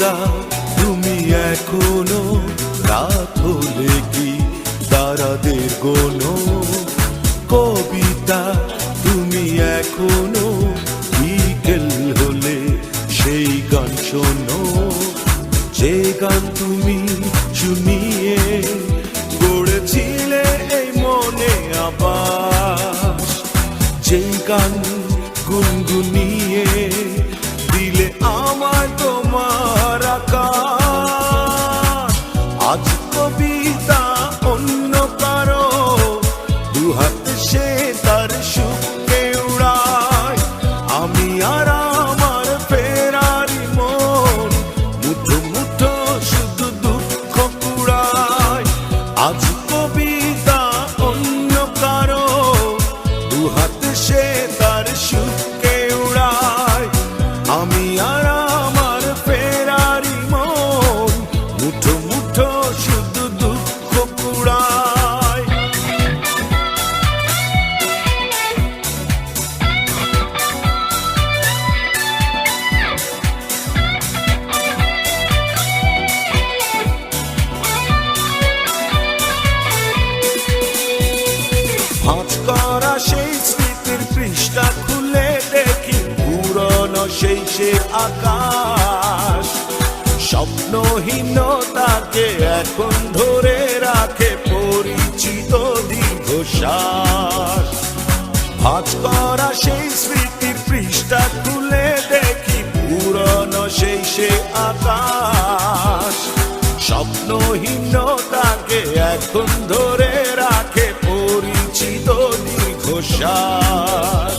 কবিতা তুমি এখনো রাত হলে কি তারাদের গোনো, কবিতা তুমি এখনো বিকেল হলে সেই গান শোনো, যে গান তুমি শুনিয়ে গড়েছিলে এই মনে আবার, যে গান গুনগুনিয়ে দিলে আমায় তোমার আকাশ। আজ কবিতা অন্য কারো দুহাতে সে তার সুখকে উড়ায়, আমি আর আমার ফেরারি মন মুঠো মুঠো শুধু দুঃখ কুড়ায়। আজ কবিতা অন্য কারো দুহাতে সে তার সুখকে উড়ায়, আমি আর আমার ফেরারি মন মুঠো মুঠো শুধু দুঃখ কুড়ায়। ভাঁজ করা সেই স্মৃতির পৃষ্ঠা খুলে দেখি পুরনো সেই সে আকাশ, স্বপ্নহীনতাকে এখন ধরে রাখে পরিচিত দীর্ঘশ্বাস। ভাঁজ করা সেই স্মৃতির পৃষ্ঠা খুলে দেখি পুরনো সেই সে আকাশ, স্বপ্নহীনতাকে এখন ধরে রাখে পরিচিত দীর্ঘশ্বাস।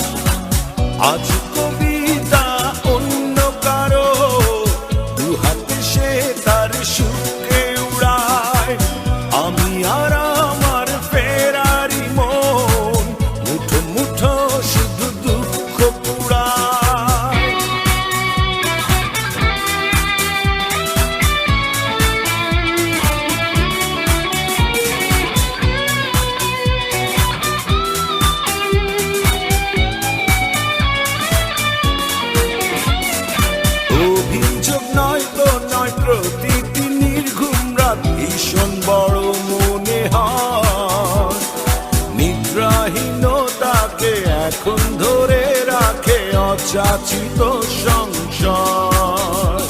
আজ কবিতা অন্য কারো দুহাতে সে তার সুখকে উড়ায়, আমি আর আমার ফেরারি মন মুঠো মুঠো শুধু দুঃখ কুড়ায়। অভিযোগ নয় তো নয়, প্রতিটি নির্ঘুম রাত ভীষণ বড় মনে হয়, নিদ্রাহীনতাকে এখন ধরে রাখে অযাচিত সংশয়।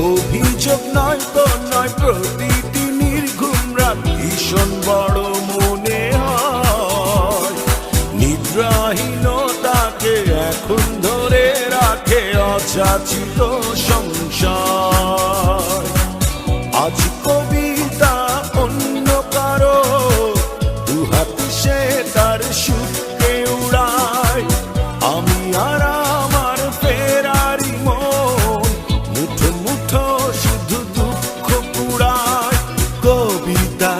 অভিযোগ নয় তো নয়, প্রতিটি নির্ঘুম রাত ভীষণ বড় মনে হয়, নিদ্রাহীনতাকে এখন ধরে রাখে অযাচিত সংশয়। আজ কবিতা অন্য কারো দুহাতে সে তার সুখকে উড়ায়, আমি আর আমার ফেরারি মন মুঠো মুঠো শুধু দুঃখ কুড়ায়। কবিতা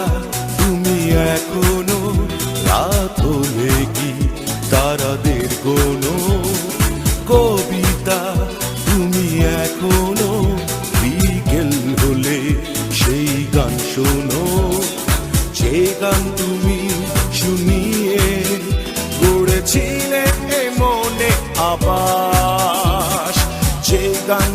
তুমি এখনো রাত হলে কি তারাদের গোনো, কবিতা তুমি এখনো বিকেল হলে সেই গান শোনো, যে গান তুমি শুনিয়ে গড়েছিলে মনে আবাস, যে গান